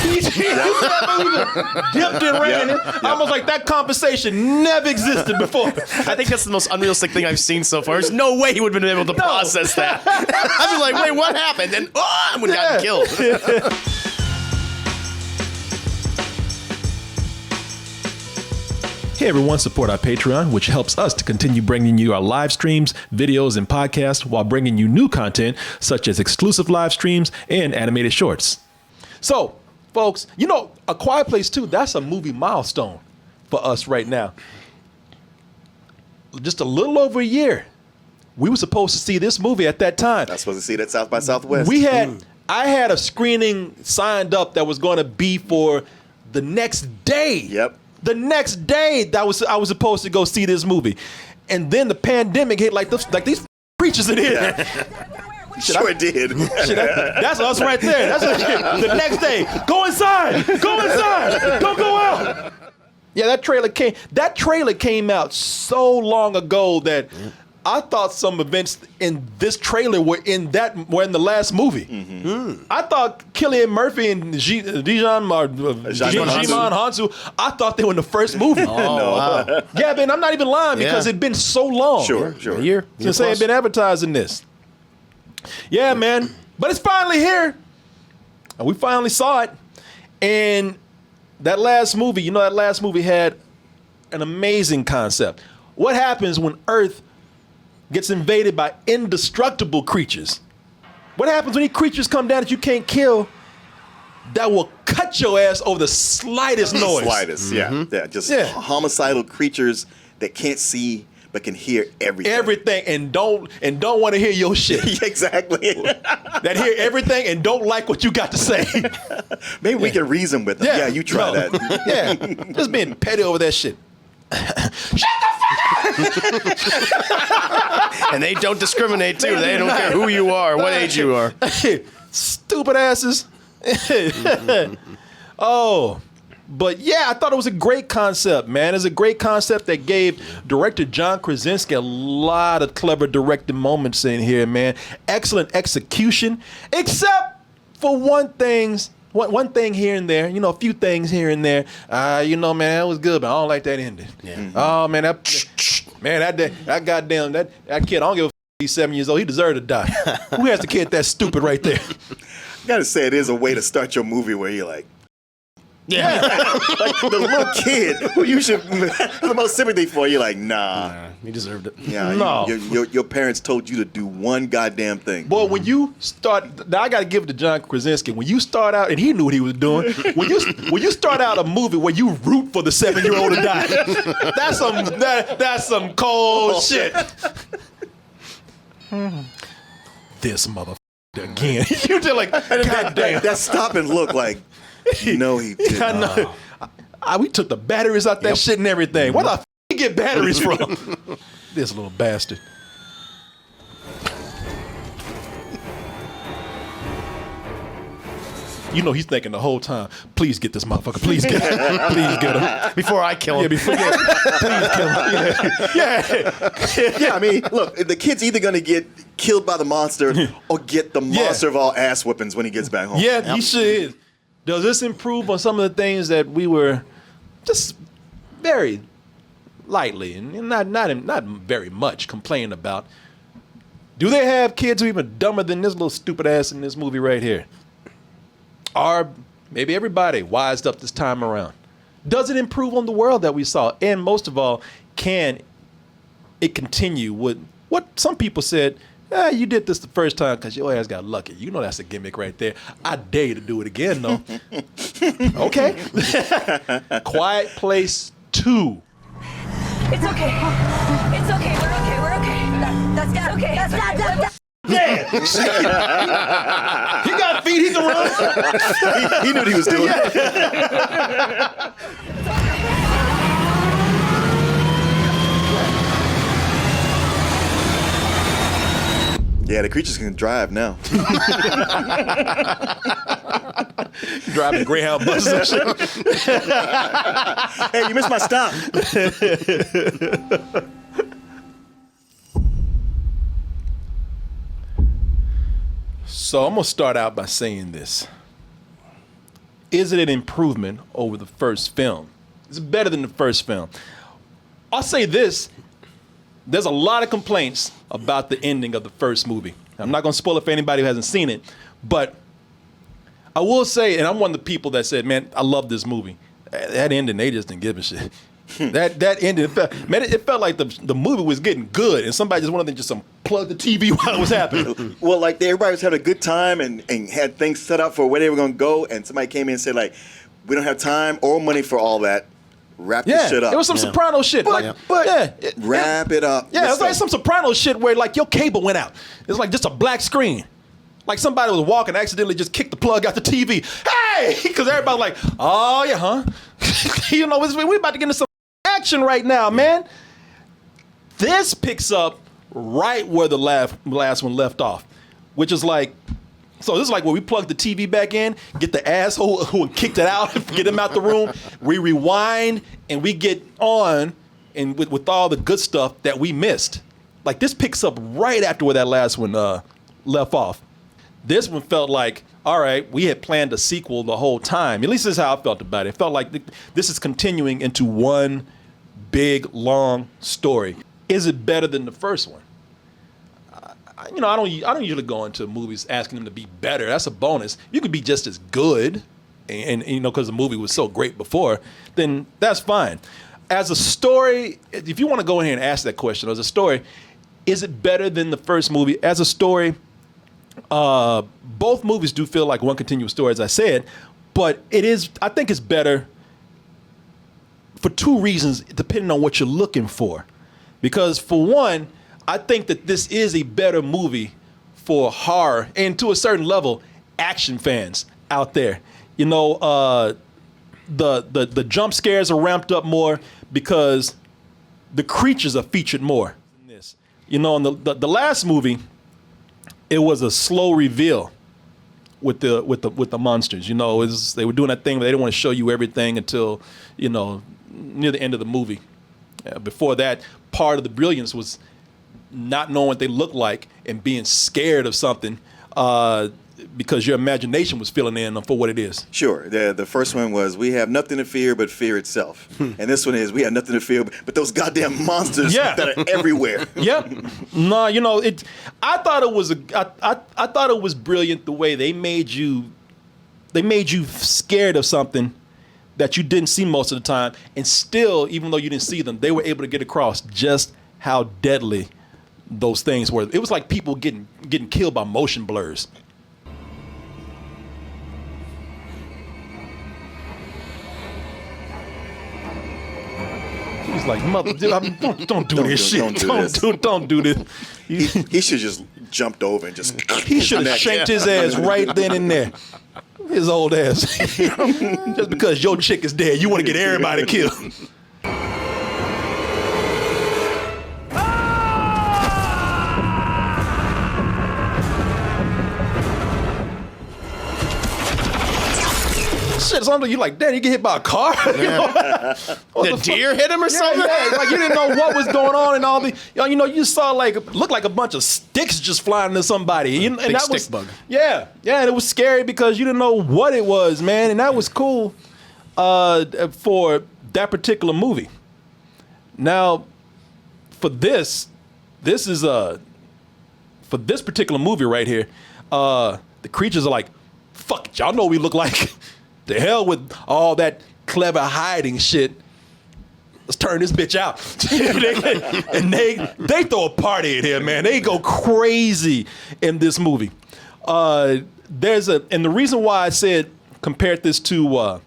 He dipped and ran it. Almost like that conversation never existed before. I think that's the most unrealistic thing I've seen so far. There's no way he would have been able to process that. I'd be like, wait, what happened? And I would have gotten killed. Hey everyone, support our Patreon, which helps us to continue bringing you our live streams, videos, and podcasts while bringing you new content such as exclusive live streams and animated shorts. So, folks, you know, A Quiet Place 2, that's a movie milestone for us right now. Just a little over a year. We were supposed to see this movie at that time. I was supposed to see it at South by Southwest. I had a screening signed up that was going to be for the next day. Yep. The next day that I was supposed to go see this movie, and then the pandemic hit like these preachers in here. Yeah. Sure did. That's us right there. That's the next day. Go inside. Go inside. Don't go out. Yeah, that trailer came out so long ago that I thought some events in this trailer were in the last movie. Mm-hmm. I thought Cillian Murphy and Djimon Hounsou, I thought they were in the first movie. Wow. Yeah, man, I'm not even lying because it'd been so long. Sure. A year Since they've been advertising this. Yeah, man. But it's finally here. And we finally saw it. And that last movie had an amazing concept. What happens when Earth gets invaded by indestructible creatures? What happens when these creatures come down that you can't kill that will cut your ass over the slightest noise? Slightest, just homicidal creatures that can't see but can hear everything. Everything and don't want to hear your shit. Exactly. That hear everything and don't like what you got to say. Maybe we can reason with them. Yeah, you try that. Yeah, just being petty over that shit. Shut the fuck up! And they don't discriminate too. They don't care who you are, what age you are. Stupid asses. Oh, but yeah, I thought it was a great concept, man. It's a great concept that gave director John Krasinski a lot of clever directing moments in here, man. Excellent execution, except for one thing here and there, a few things here and there. Man, that was good, but I don't like that ending. Yeah. Oh man, that goddamn that kid, I don't give a f, he's 7 years old. He deserved to die. Who has the kid that stupid right there? I gotta say, it is a way to start your movie where you're like, yeah. Like the little kid who you should have the most sympathy for, you're like, nah. He deserved it. Yeah, no. Your parents told you to do one goddamn thing. Boy, when you start, now I got to give it to John Krasinski. When you start out, and he knew what he was doing. When you start out a movie where you root for the 7-year-old to die, that's some cold shit. This motherfucker again. You just like, goddamn. That stop and look like, no, he did not. We took the batteries out that shit and everything. Where the f you get batteries from? This little bastard. You know he's thinking the whole time, please get this motherfucker. Please get him. Please get him. Before I kill him. Please kill him. Yeah, I mean, look, the kid's either going to get killed by the monster or get the monster of all ass whippings when he gets back home. Yeah, he should. Does this improve on some of the things that we were just very lightly and not very much complaining about? Do they have kids who are even dumber than this little stupid ass in this movie right here? Or maybe everybody wised up this time around? Does it improve on the world that we saw? And most of all, can it continue with what some people said? You did this the first time because your ass got lucky. You know that's a gimmick right there. I dare you to do it again, though. Okay. Quiet Place 2. It's okay. It's okay. We're okay. That's okay. That's not. Yeah. He got feet. He can run. He knew what he was doing. Yeah, the creatures can drive now. Driving Greyhound buses and shit. Hey, you missed my stop. So I'm going to start out by saying this. is it an improvement over the first film? Is it better than the first film? I'll say this. There's a lot of complaints about the ending of the first movie. I'm not going to spoil it for anybody who hasn't seen it, but I will say, and I'm one of the people that said, man, I love this movie. That ending, they just didn't give a shit. that ending, it felt like the movie was getting good, and somebody just wanted to just unplug the TV while it was happening. Well, like everybody was having a good time and had things set up for where they were going to go, and somebody came in and said, like, we don't have time or money for all that. Wrap this shit up. It was some Soprano shit. Wrap it up. Yeah, it was like some Soprano shit where like your cable went out. It's like just a black screen. Like somebody was walking, accidentally just kicked the plug out the TV. Hey! Because everybody's like, oh yeah, huh? You know, we're about to get into some action right now, man. This picks up right where the last one left off, which is like, so this is like where we plug the TV back in, get the asshole who kicked it out, get him out the room, we rewind, and we get on and with all the good stuff that we missed. Like this picks up right after where that last one left off. This one felt like, all right, we had planned a sequel the whole time. At least this is how I felt about it. It felt like this is continuing into one big, long story. Is it better than the first one? I don't usually go into movies asking them to be better. That's a bonus. You could be just as good, and because the movie was so great before, then that's fine. As a story, if you want to go in here and ask that question, as a story, is it better than the first movie? As a story, both movies do feel like one continuous story, as I said, but I think it's better for two reasons, depending on what you're looking for. Because for one, I think that this is a better movie for horror and to a certain level, action fans out there. The jump scares are ramped up more because the creatures are featured more in this. In the last movie, it was a slow reveal with the monsters. They were doing that thing where they didn't want to show you everything until near the end of the movie. Before that, part of the brilliance was not knowing what they looked like and being scared of something because your imagination was filling in for what it is. Sure. The first one was, we have nothing to fear but fear itself. And this one is, we have nothing to fear but those goddamn monsters that are everywhere. Yep. No, I thought it was I thought it was brilliant the way they made you scared of something that you didn't see most of the time, and still, even though you didn't see them, they were able to get across just how deadly those things were. It was like people getting killed by motion blurs. He's like, mother, dude, don't do this shit. Don't do this. He should just jumped over and just. He should have shanked his ass right then and there. His old ass. Just because your chick is dead, you want to get everybody killed. Shit, something you like, damn, you get hit by a car? The deer hit him or something? Yeah, like you didn't know what was going on and all the, you saw looked like a bunch of sticks just flying into somebody. And Big that stick was, bug. Yeah, and it was scary because you didn't know what it was, man, and that was cool for that particular movie. Now, for this particular movie right here, the creatures are like, fuck it, y'all know what we look like. The hell with all that clever hiding shit. Let's turn this bitch out. And they throw a party in here, man. They go crazy in this movie. And the reason why I said compared this to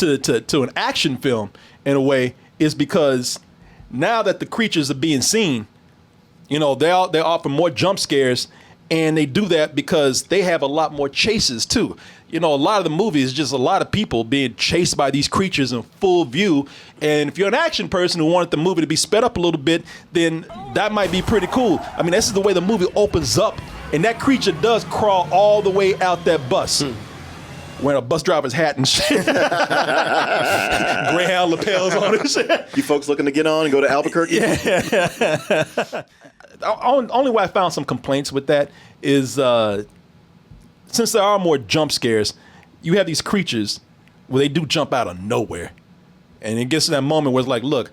an action film in a way is because now that the creatures are being seen, they offer more jump scares, and they do that because they have a lot more chases too. A lot of the movie is just a lot of people being chased by these creatures in full view. And if you're an action person who wanted the movie to be sped up a little bit, then that might be pretty cool. I mean, this is the way the movie opens up, and that creature does crawl all the way out that bus. Wearing a bus driver's hat and shit. Greyhound lapels on and shit. You folks looking to get on and go to Albuquerque? Yeah. Only way I found some complaints with that is since there are more jump scares, you have these creatures where they do jump out of nowhere. And it gets to that moment where it's like, look,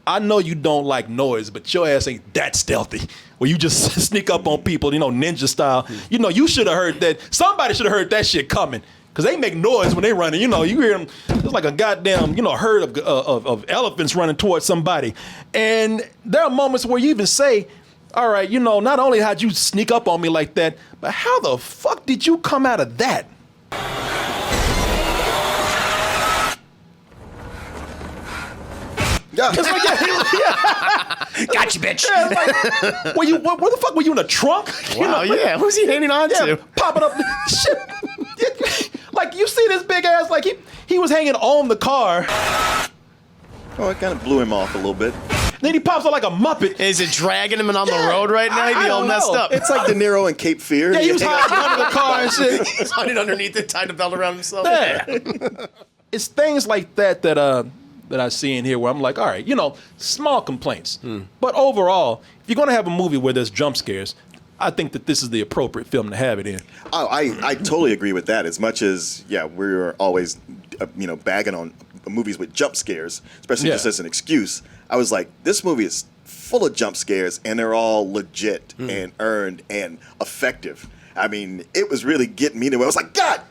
I know you don't like noise, but your ass ain't that stealthy. Where you just sneak up on people, ninja style. You should have heard that. Somebody should have heard that shit coming. Because they make noise when they running. You hear them. It's like a goddamn, herd of elephants running towards somebody. And there are moments where you even say, all right, not only how'd you sneak up on me like that, but how the fuck did you come out of that? Yeah. It's like, yeah. Gotcha, bitch. Yeah, like, where the fuck were you in the trunk? Wow, yeah. Who's he hanging on to? Popping up. Shit. Like, you see this big ass, like, he was hanging on the car. Oh, it kind of blew him off a little bit. Then he pops up like a Muppet. Is it dragging him on the road right now? He'd be all don't messed know. up. It's like De Niro in Cape Fear. Yeah, he was hiding under the car and shit. He's hiding underneath it, tied a belt around himself. Yeah. It's things like that I see in here where I'm like, all right, small complaints. But overall, if you're going to have a movie where there's jump scares, I think that this is the appropriate film to have it in. Oh, I totally agree with that. As much as, we're always, bagging on movies with jump scares, especially just as an excuse. I was like, this movie is full of jump scares, and they're all legit and earned and effective. I mean, it was really getting me to where I was like, God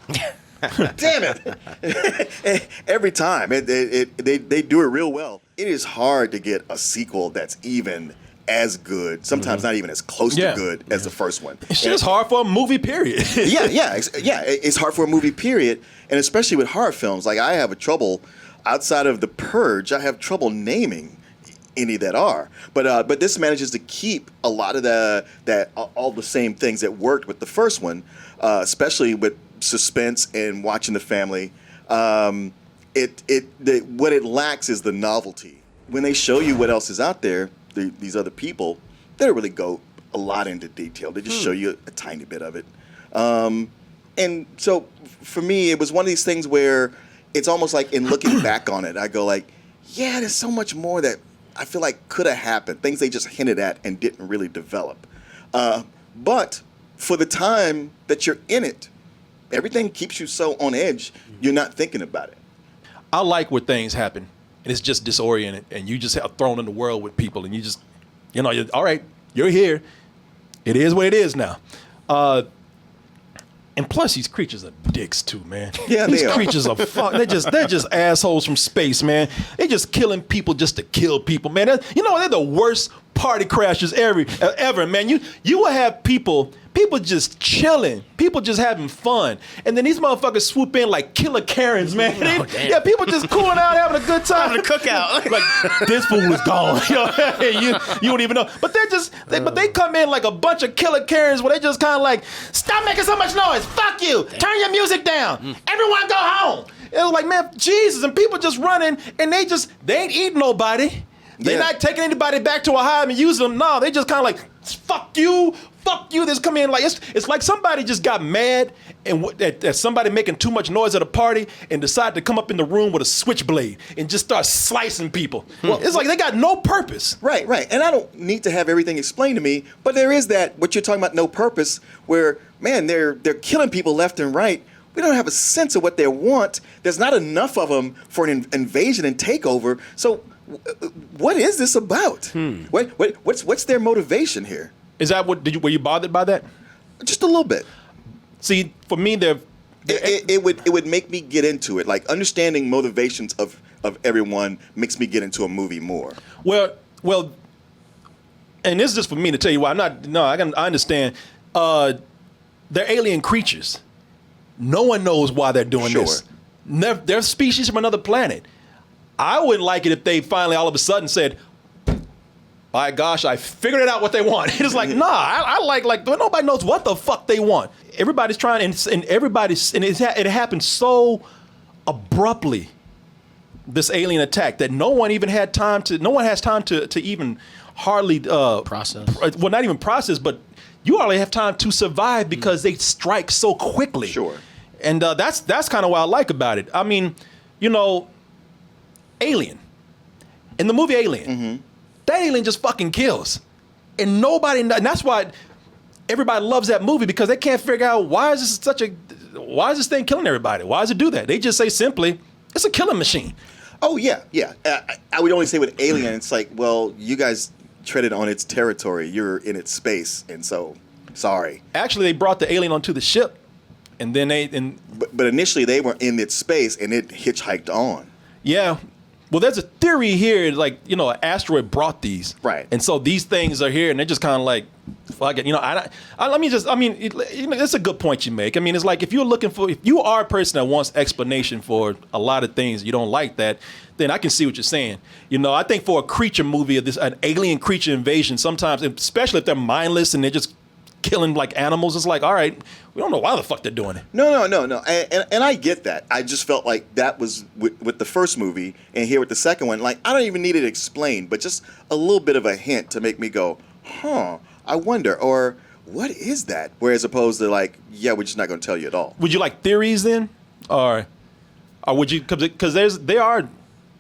damn it. Every time. They do it real well. It is hard to get a sequel that's even as good, sometimes not even as close to good as the first one. It's just hard for a movie, period. It's hard for a movie, period. And especially with horror films, like I have a trouble, outside of The Purge, I have trouble naming any that are. But this manages to keep a lot of all the same things that worked with the first one, especially with suspense and watching the family. What it lacks is the novelty. When they show you what else is out there, these other people, they don't really go a lot into detail. They just show you a tiny bit of it. And so for me, it was one of these things where it's almost like in looking back on it, I go like, yeah, there's so much more that I feel like could have happened. Things they just hinted at and didn't really develop. But for the time that you're in it, everything keeps you so on edge, you're not thinking about it. I like where things happen, and it's just disoriented, and you just have thrown in the world with people, and you just, you're, all right, you're here. It is what it is now. And plus, these creatures are dicks too, man. Yeah, these they are. creatures are fuck. They're just assholes from space, man. They're just killing people just to kill people, man. They're the worst party crashers ever, man. You will have people just chilling, people just having fun, and then these motherfuckers swoop in like killer Karens, man. Yeah, people just cooling out, having a good time, Having a cookout. like this fool is gone. You don't even know. But they come in like a bunch of killer Karens where they just kind of like, stop making so much noise. Fuck you. Turn your music down. Everyone go home. It was like, man, Jesus, and people just running, and they ain't eating nobody. They're not taking anybody back to a hive and using them. No, they just kind of like, fuck you. They just come in like, it's like somebody just got mad and at somebody making too much noise at a party and decided to come up in the room with a switchblade and just start slicing people. Well, it's like they got no purpose. Right. And I don't need to have everything explained to me, but there is that, what you're talking about, no purpose, where, man, they're killing people left and right. We don't have a sense of what they want. There's not enough of them for an invasion and takeover. So what is this about? What's their motivation here? Is that were you bothered by that? Just a little bit. See, for me, it would make me get into it. Like understanding motivations of everyone makes me get into a movie more. Well, and this is just for me to tell you why I understand. They're alien creatures. No one knows why they're doing this. They're species from another planet. I wouldn't like it if they finally all of a sudden said, my gosh, I figured it out what they want. It's like, nah, I like nobody knows what the fuck they want. Everybody's trying, and it happened so abruptly, this alien attack, that no one has time to even hardly process. Well, not even process, but you hardly have time to survive because they strike so quickly. Sure. And that's kind of what I like about it. I mean, Alien. In the movie Alien, that alien just fucking kills. And and that's why everybody loves that movie, because they can't figure out why is this such a why is this thing killing everybody? Why does it do that? They just say simply, it's a killing machine. Oh yeah. I would only say with Alien, it's like, well, you guys treaded on its territory. You're in its space, and so sorry. Actually, they brought the alien onto the ship, and then But initially they were in its space, and it hitchhiked on. yeah. Well, there's a theory here, like, you know, an asteroid brought these. Right. And so these things are here, and they're just kind of like, fuck it. You know, it's a good point you make. I mean, it's like, if you are a person that wants explanation for a lot of things, you don't like that, then I can see what you're saying. You know, I think for a creature movie, an alien creature invasion, sometimes, especially if they're mindless and they're just killing like animals, it's like, all right, we don't know why the fuck they're doing it. No. And I get that. I just felt like that was with the first movie, and here with the second one, like, I don't even need it explained, but just a little bit of a hint to make me go, huh, I wonder, or what is that? Whereas opposed to like, yeah, we're just not going to tell you at all. Would you like theories then? Or would you, because they are,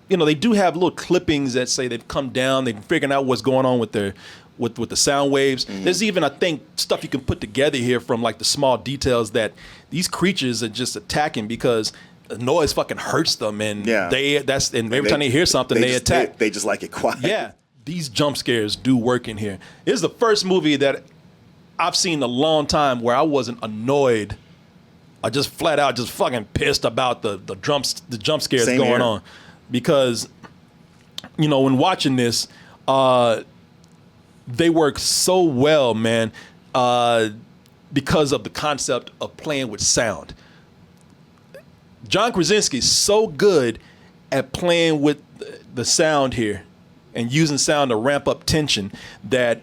you know, they do have little clippings that say they've come down, they've figured out what's going on with their with the sound waves. Mm-hmm. There's even, I think, stuff you can put together here from like the small details that these creatures are just attacking because the noise fucking hurts them, and every time they hear something, they attack. They just like it quiet. Yeah, these jump scares do work in here. This is the first movie that I've seen in a long time where I wasn't annoyed. I just flat out just fucking pissed about the jump scares Same going here. on, because, you know, when watching this, they work so well, man, because of the concept of playing with sound. John Krasinski is so good at playing with the sound here and using sound to ramp up tension that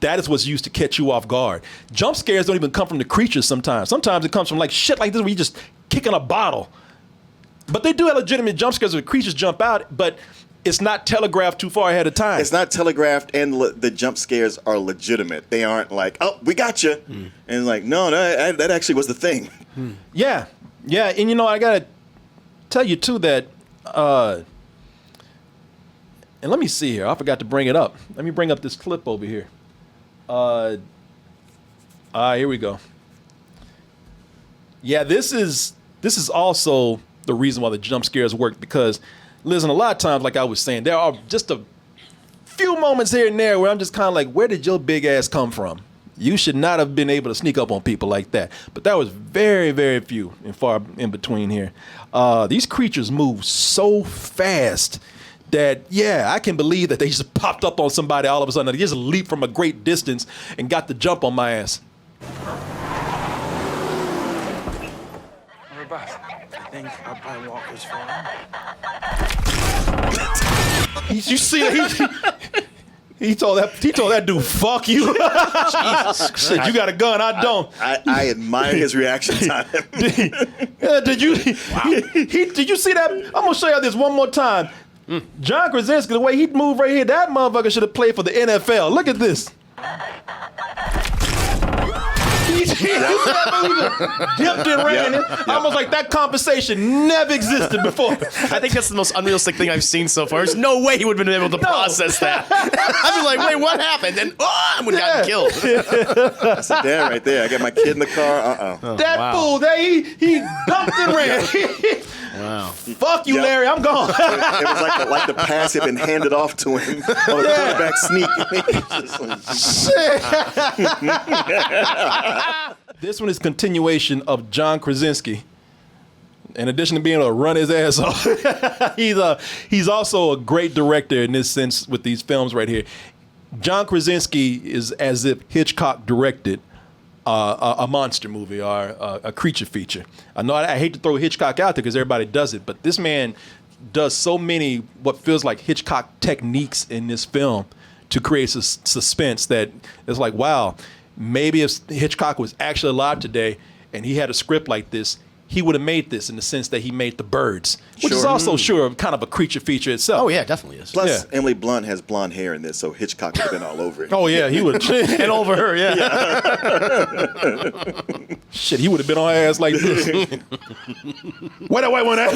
is what's used to catch you off guard. Jump scares don't even come from the creatures sometimes. Sometimes it comes from like shit like this where you just kicking a bottle. But they do have legitimate jump scares where the creatures jump out, but it's not telegraphed too far ahead of time. It's not telegraphed, and the jump scares are legitimate. They aren't like, oh, we got you. And like, no, that actually was the thing. Yeah. And you know, I gotta tell you too that, and let me see here. I forgot to bring it up. Let me bring up this clip over here. Here we go. Yeah, this is also the reason why the jump scares work, because, listen, a lot of times, like I was saying, there are just a few moments here and there where I'm just kind of like, where did your big ass come from? You should not have been able to sneak up on people like that. But that was very, very few and far in between here. These creatures move so fast that, yeah, I can believe that they just popped up on somebody all of a sudden. They just leaped from a great distance and got the jump on my ass. I think our by walkers for You see that? He told that dude, fuck you. Shit, you got a gun, I don't. I admire his reaction time. Did you see that? I'm gonna show you this one more time. John Krasinski, the way he moved right here, that motherfucker should have played for the NFL. Look at this. He dipped and ran it. Almost like that conversation never existed before. I think that's the most unrealistic thing I've seen so far. There's no way he would have been able to process that. I'd be like, wait, what happened? And I would have gotten killed. That's a dad right there. I got my kid in the car. That fool, he dumped and ran. Wow. Fuck you, Larry, I'm gone. It was like the pass had been handed off to him on a quarterback sneak. This one is continuation of John Krasinski. In addition to being able to run his ass off, he's also a great director in this sense with these films right here. John Krasinski is as if Hitchcock directed a monster movie or a creature feature. I know I hate to throw Hitchcock out there because everybody does it, but this man does so many what feels like Hitchcock techniques in this film to create suspense that it's like, wow, maybe if Hitchcock was actually alive today and he had a script like this, he would have made this in the sense that he made The Birds, which is also kind of a creature feature itself. Oh, yeah, it definitely is. Plus, Emily Blunt has blonde hair in this, so Hitchcock would have been all over it. Oh, yeah, he would. And over her, yeah. Shit, he would have been on her ass like this. Where that white one at?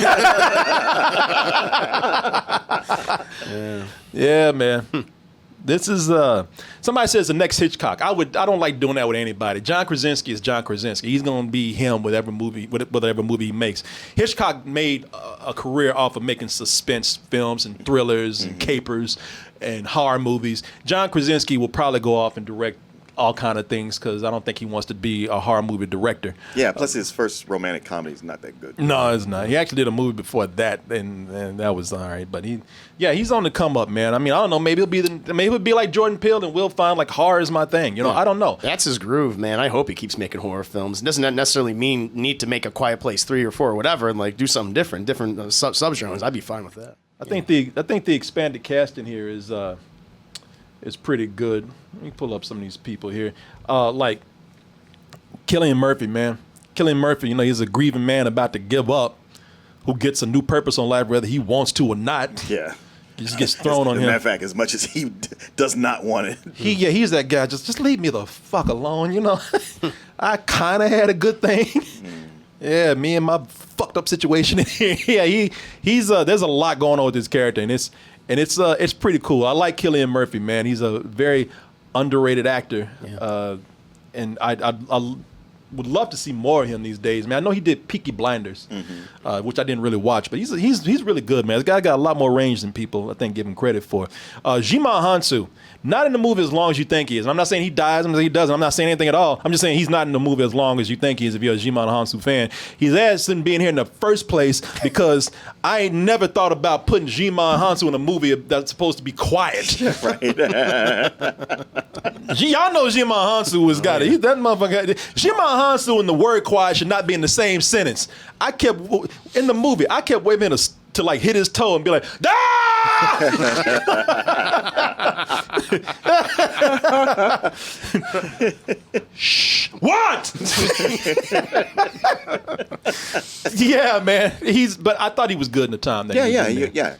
Yeah, man. This is somebody says the next Hitchcock. I don't like doing that with anybody. John Krasinski is John Krasinski. He's gonna be him with whatever movie he makes. Hitchcock made a career off of making suspense films and thrillers and capers and horror movies. John Krasinski will probably go off and direct all kind of things because I don't think he wants to be a horror movie director. Yeah, plus his first romantic comedy is not that good. No, it's not. He actually did a movie before that, and that was all right. But he's on the come up, man. I mean, I don't know. Maybe he'll be like Jordan Peele, and we'll find like horror is my thing. You know, I don't know. That's his groove, man. I hope he keeps making horror films. It doesn't necessarily mean need to make A Quiet Place 3 or 4 or whatever, and like do something different subgenres. I'd be fine with that. I think the expanded cast in here is pretty good. Let me pull up some of these people here. Like Cillian Murphy, man. Cillian Murphy, you know, he's a grieving man about to give up, who gets a new purpose on life whether he wants to or not. Yeah. He just gets thrown on him. Matter of fact, as much as he does not want it. He's that guy. Just leave me the fuck alone, you know. I kind of had a good thing. Yeah, me and my fucked up situation. Yeah, he's there's a lot going on with this character, and it's pretty cool. I like Cillian Murphy, man. He's a very underrated actor, and I would love to see more of him these days, man. I know he did Peaky Blinders, which I didn't really watch, but he's really good, man. This guy got a lot more range than people I think give him credit for. Jimon Hansu, not in the movie as long as you think he is. And I'm not saying he dies, I'm not saying he doesn't. I'm not saying anything at all. I'm just saying he's not in the movie as long as you think he is if you're a Jimon Hansu fan. He's asked in being here in the first place because I ain't never thought about putting Jimon Hansu in a movie that's supposed to be quiet. Right. Y'all know Jimon Hansu has got it. That motherfucker. Jimon Hansu and the word quiet should not be in the same sentence. In the movie, I kept waiting to like hit his toe and be like, ah! Shh. What? Yeah, man. But I thought he was good in the time that he was in there.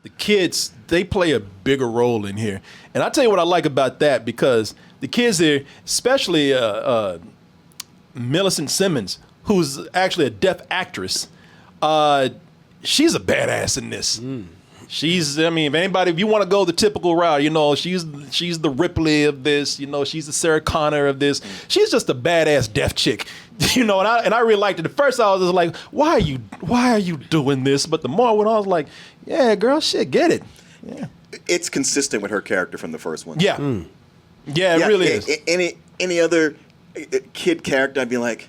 The kids, they play a bigger role in here. And I tell you what I like about that, because the kids here, especially Millicent Simmons, who's actually a deaf actress, she's a badass in this. She's, I mean, if you want to go the typical route, you know, she's the Ripley of this, you know, she's the Sarah Connor of this. She's just a badass deaf chick, you know, and I really liked it. At first I was just like, why are you doing this? But the more I went on, I was like, yeah, girl, shit, get it. Yeah. It's consistent with her character from the first one. Yeah. Yeah, it really is. Any other kid character, I'd be like,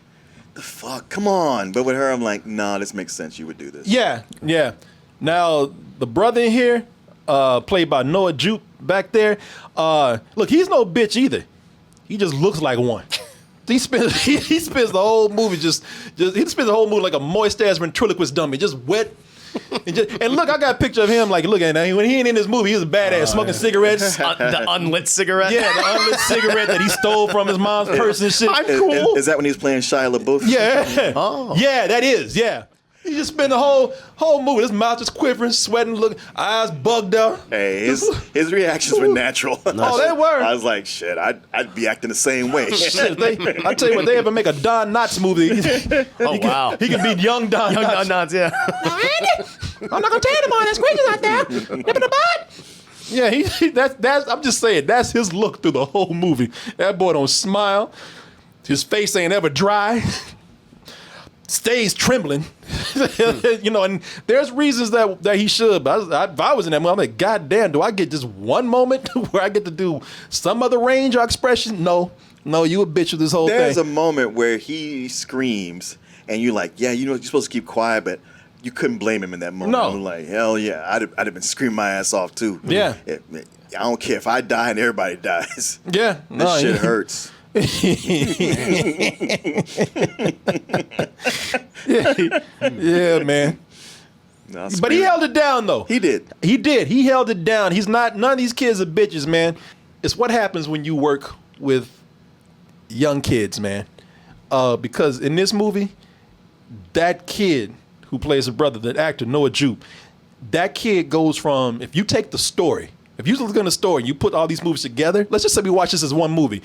the fuck, come on. But with her, I'm like, nah, this makes sense. You would do this. Yeah. Now, the brother in here, played by Noah Jupe back there, look, he's no bitch either. He just looks like one. He spends the whole movie he spends the whole movie like a moist ass ventriloquist dummy, just wet. And look, I got a picture of him. Like, look at him. When he ain't in this movie, he was a badass, smoking cigarettes. The unlit cigarette. Yeah, the unlit cigarette that he stole from his mom's purse and shit. I'm cool. Is that when he was playing Shia LaBeouf? Yeah. Oh. Yeah, that is. Yeah. He just spent the whole movie. His mouth just quivering, sweating, looking, eyes bugged out. Hey, his reactions were natural. Oh, they were. I was like, shit, I'd be acting the same way. Shit, I tell you what, they ever make a Don Knotts movie. Wow. He could be young Don Knotts. Young Don Knotts, yeah. I'm not gonna tell you tomorrow. There's creatures out there. Nip in the butt. Yeah, that's. I'm just saying, that's his look through the whole movie. That boy don't smile. His face ain't ever dry. Stays trembling, you know, and there's reasons that he should. But if I was in that movie, I'm like, God damn, do I get just one moment where I get to do some other range or expression? No, you a bitch with this whole thing. There's a moment where he screams, and you're like, yeah, you know, you're supposed to keep quiet, but you couldn't blame him in that moment. No. I'm like, hell yeah, I'd have been screaming my ass off too. Yeah. I don't care if I die and everybody dies. Yeah. This shit hurts. Yeah, man. But he held it down, though. He did. He held it down. None of these kids are bitches, man. It's what happens when you work with young kids, man. Because in this movie, that kid who plays the brother, the actor, Noah Jupe, that kid goes from, if you take the story, if you look at the story and you put all these movies together, let's just say we watch this as one movie.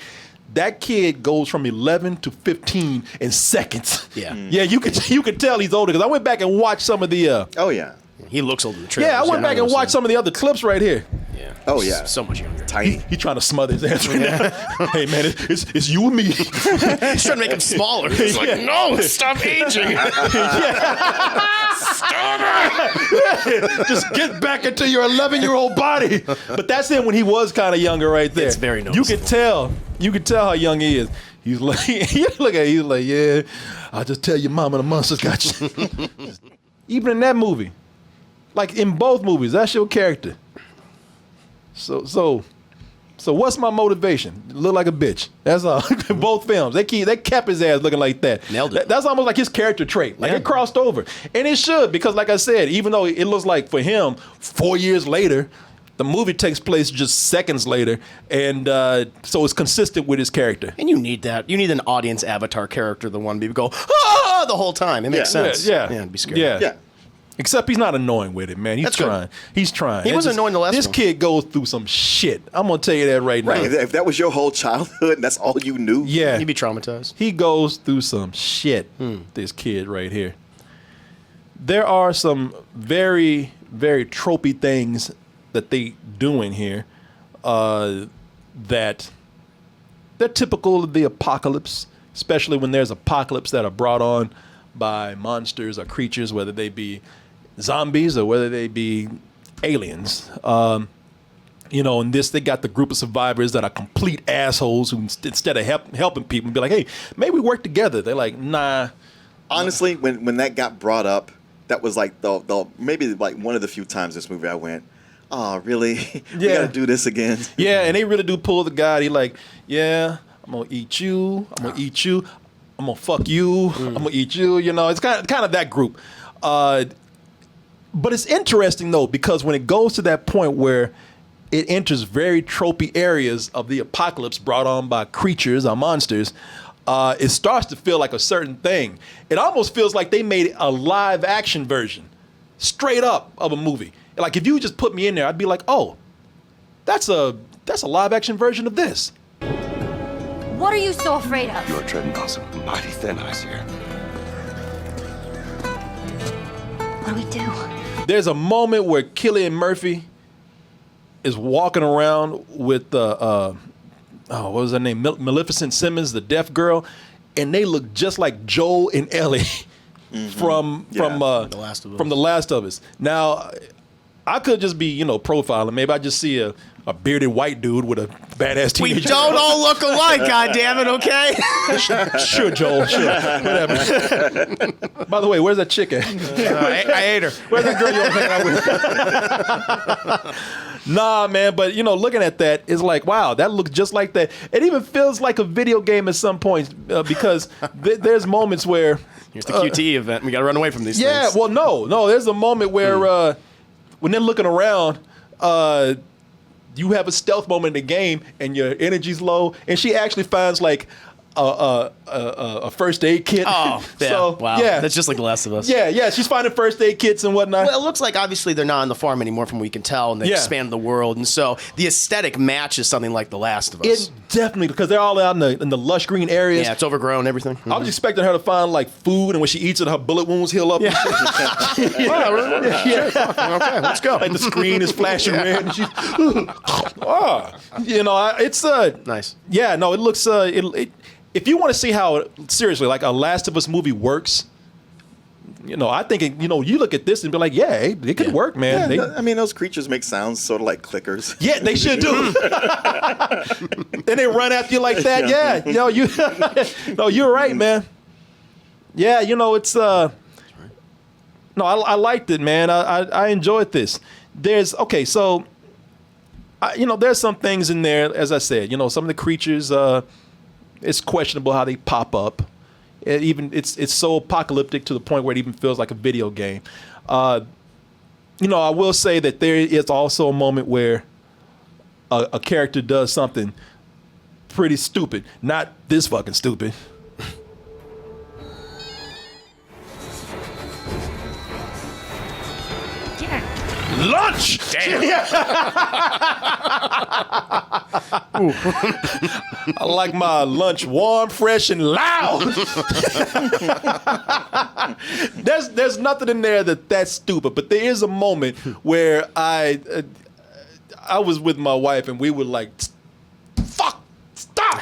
That kid goes from 11 to 15 in seconds. Yeah. Yeah, you could tell he's older, because I went back and watched some of the... Oh, yeah. He looks older than the trailers. Yeah, I went back and watched some of the other clips right here. Yeah. Oh, yeah. So much younger. Tiny. He trying to smother his ass right now. Hey man, it's you and me. He's trying to make him smaller. He's like, no, stop aging. Just get back into your 11-year-old body. But that's him when he was kind of younger, right there. It's very You noticeable. can tell. You can tell how young he is. He's like, you look at. He's like, yeah. I'll just tell your mama the monsters got you. Even in that movie, like in both movies, that's your character. So what's my motivation? Look like a bitch. That's all. Both films, they kept his ass looking like that. Nailed it. That's almost like his character trait. Like it crossed over, and it should, because like I said, even though it looks like for him 4 years later, the movie takes place just seconds later, and so it's consistent with his character. And you need that. You need an audience avatar character, the one people go, ah, the whole time. It makes sense. Yeah. It'd be scary. Yeah. Except he's not annoying with it, man. He's That's good. trying. He's trying. He It's wasn't annoying the last This one. kid goes through some shit. I'm gonna tell you that right now. If that was your whole childhood and that's all you knew. Yeah. You'd be traumatized. He goes through some shit, this kid right here. There are some very, very tropey things that they do in here that they're typical of the apocalypse, especially when there's apocalypse that are brought on by monsters or creatures, whether they be zombies or whether they be aliens. In this, they got the group of survivors that are complete assholes who instead of helping people be like, hey, maybe we work together. They're like, nah. Honestly, when that got brought up, that was like the maybe like one of the few times this movie I went, oh, really? We Yeah. got to do this again? Yeah, and they really do pull the guy. He like, yeah, I'm going to eat you. I'm going to eat you. I'm going to fuck you. I'm going to eat you. It's kind of that group. But it's interesting, though, because when it goes to that point where it enters very tropey areas of the apocalypse brought on by creatures or monsters, it starts to feel like a certain thing. It almost feels like they made a live action version, straight up, of a movie. Like if you just put me in there, I'd be like, oh, that's a live action version of this. What are you so afraid of? You're treading on some mighty thin ice here. What do we do? There's a moment where Cillian Murphy is walking around with what was her name? Maleficent Simmons, the deaf girl, and they look just like Joel and Ellie from The Last of Us. From The Last of Us. Now, I could just be profiling. Maybe I just see a bearded white dude with a badass We teenager. don't all look alike, goddammit, okay? Sure, Joel. Sure, whatever. By the way, where's that chick at? I hate her. Where's that girl you hanging out with? Nah, man, but looking at that, it's like, wow, that looks just like that. It even feels like a video game at some points because there's moments where. Here's the QTE event. We got to run away from these Yeah, things. well, no, there's a moment where when they're looking around, you have a stealth moment in the game and your energy's low, and she actually finds like a first aid kit. Oh, yeah. So, Wow. yeah. That's just like The Last of Us. Yeah, she's finding first aid kits and whatnot. Well, it looks like obviously they're not on the farm anymore from what we can tell, and they Yeah. expanded the world, and so the aesthetic matches something like The Last of Us. It definitely, because they're all out in the lush green areas. Yeah, it's overgrown, everything. I was expecting her to find like food, and when she eats it, her bullet wounds heal up. Yeah. Okay, let's go. Like the screen is flashing red. And she's, it's Nice. Yeah, no, it looks. If you want to see how seriously like a Last of Us movie works, I think you look at this and be like, yeah, it could work, man. I mean, those creatures make sounds sort of like clickers. Yeah, they should do. And they run after you like that. Yeah, you. No, you're right, man. Yeah, it's. No, I liked it, man. I enjoyed this. There's so. There's some things in there, as I said. Some of the creatures. It's questionable how they pop up. It's so apocalyptic to the point where it even feels like a video game. I will say that there is also a moment where a character does something pretty stupid. Not this fucking stupid. Lunch! Damn. I like my lunch warm, fresh, and loud. There's nothing in there that's stupid, but there is a moment where I I was with my wife and we were like, fuck, stop.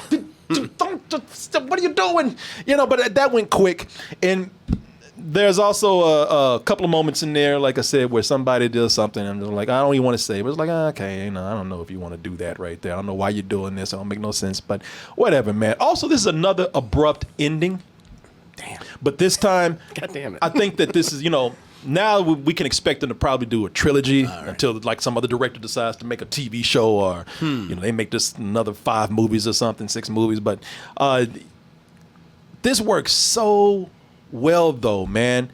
What are you doing? You know, but that went quick. And there's also a couple of moments in there, like I said, where somebody does something and they're like, I don't even want to say, but it's like, okay, you know, I don't know if you want to do that right there. I don't know why you're doing this. It don't make no sense, but whatever, man. Also, this is another abrupt ending. Damn. But this time, God damn it. I think that this is, you know, now we can expect them to probably do a trilogy until like some other director decides to make a TV show or, you know, they make this another 5 movies or something, 6 movies. But this works so well, though, man.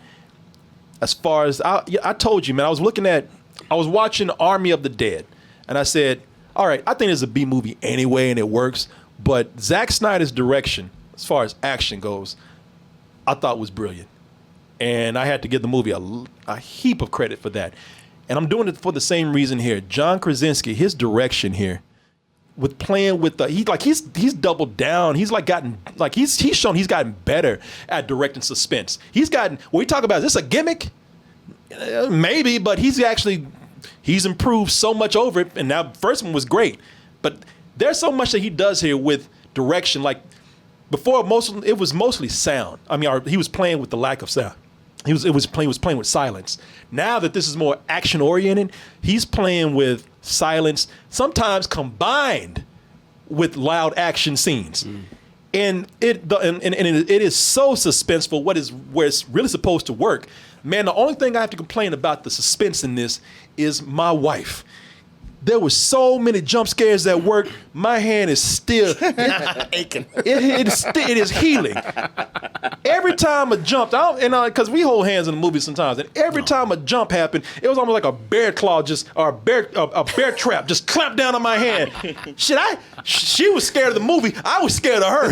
As far as I told you, man, I was watching Army of the Dead, and I said, all right, I think it's a B movie anyway, and it works. But Zack Snyder's direction, as far as action goes, I thought was brilliant. And I had to give the movie a heap of credit for that. And I'm doing it for the same reason here. John Krasinski, his direction here, with playing with he's doubled down. He's like gotten like he's shown he's gotten better at directing suspense. He's gotten when we talk about, is this a gimmick? Maybe, but he's improved so much over it. And now first one was great, but there's so much that he does here with direction. Like before, it was mostly sound. I mean, he was playing with the lack of sound. He was playing with silence. Now that this is more action oriented, he's playing with silence, sometimes combined with loud action scenes. And it is so suspenseful. Where it's really supposed to work, man. The only thing I have to complain about the suspense in this is my wife. There were so many jump scares that work. My hand is still aching. It is healing. Every time a jump, because we hold hands in the movies sometimes, and every time a jump happened, it was almost like a bear claw or a bear trap just clamped down on my hand. She was scared of the movie. I was scared of her.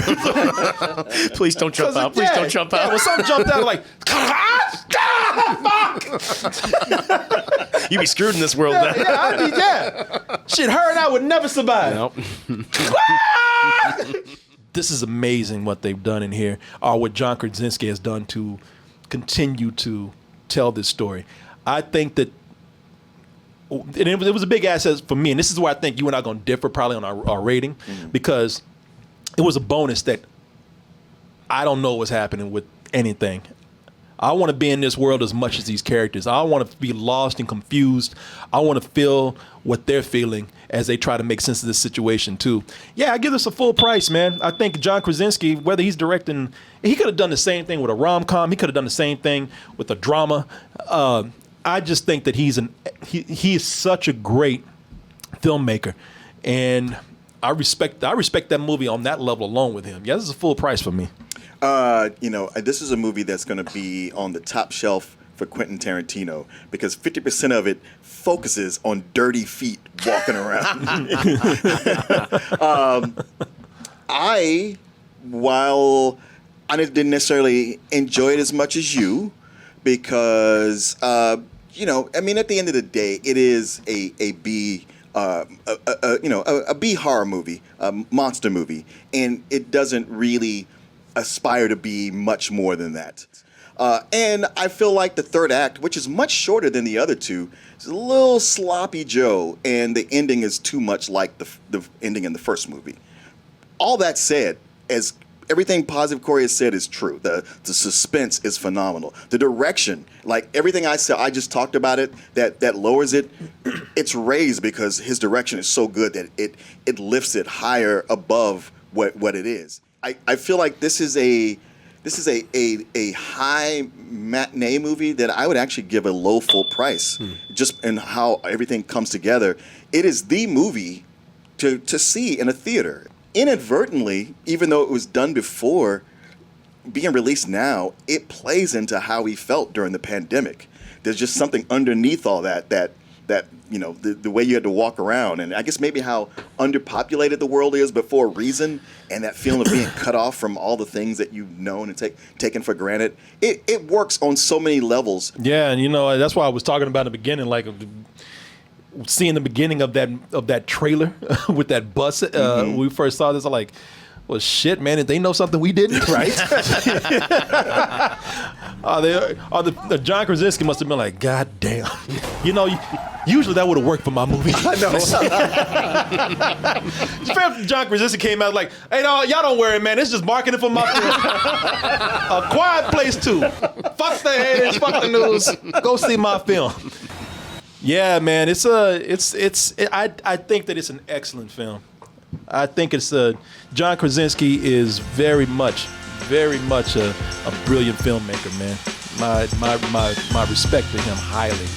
Please don't jump out. Please don't jump out. When something jumped out, like, fuck! You be screwed in this world. Shit, her and I would never survive. Nope. This is amazing what they've done in here, or what John Krasinski has done to continue to tell this story. I think that, and it was a big asset for me, and this is where I think you and I are going to differ probably on our rating, because it was a bonus that I don't know what's happening with anything. I want to be in this world as much as these characters. I want to be lost and confused. I want to feel what they're feeling as they try to make sense of this situation too. Yeah, I give this a full price, man. I think John Krasinski, whether he's directing, he could have done the same thing with a rom-com. He could have done the same thing with a drama. I just think that he is such a great filmmaker, and I respect that movie on that level alone with him. Yeah, this is a full price for me. This is a movie that's going to be on the top shelf for Quentin Tarantino because 50% of it focuses on dirty feet walking around. While I didn't necessarily enjoy it as much as you, because at the end of the day, it is a B. A B horror movie, a monster movie, and it doesn't really aspire to be much more than that. And I feel like the third act, which is much shorter than the other two, is a little sloppy Joe, and the ending is too much like the ending in the first movie. All that said, as everything Positive Corey has said is true. The suspense is phenomenal. The direction, like everything I said, I just talked about it, that lowers it. It's raised because his direction is so good that it lifts it higher above what it is. I feel like this is a high matinee movie that I would actually give a low full price, just in how everything comes together. It is the movie to see in a theater. Inadvertently, even though it was done before, being released now, it plays into how we felt during the pandemic. There's just something underneath all that the way you had to walk around, and I guess maybe how underpopulated the world is, but for a reason, and that feeling of being cut off from all the things that you've known and taken for granted. It works on so many levels. Yeah, and that's why I was talking about in the beginning, like seeing the beginning of that trailer with that bus. When we first saw this, I'm like, well, shit, man, did they know something we didn't? Right? The John Krasinski must have been like, God damn. You know, usually that would have worked for my movie. I know. John Krasinski came out like, hey, y'all don't worry, man. It's just marketing for my film. A Quiet Place 2. Fuck the haters, fuck the news. Go see my film. Yeah, man. I think that it's an excellent film. I think it's John Krasinski is very much a brilliant filmmaker, man. My respect to him highly.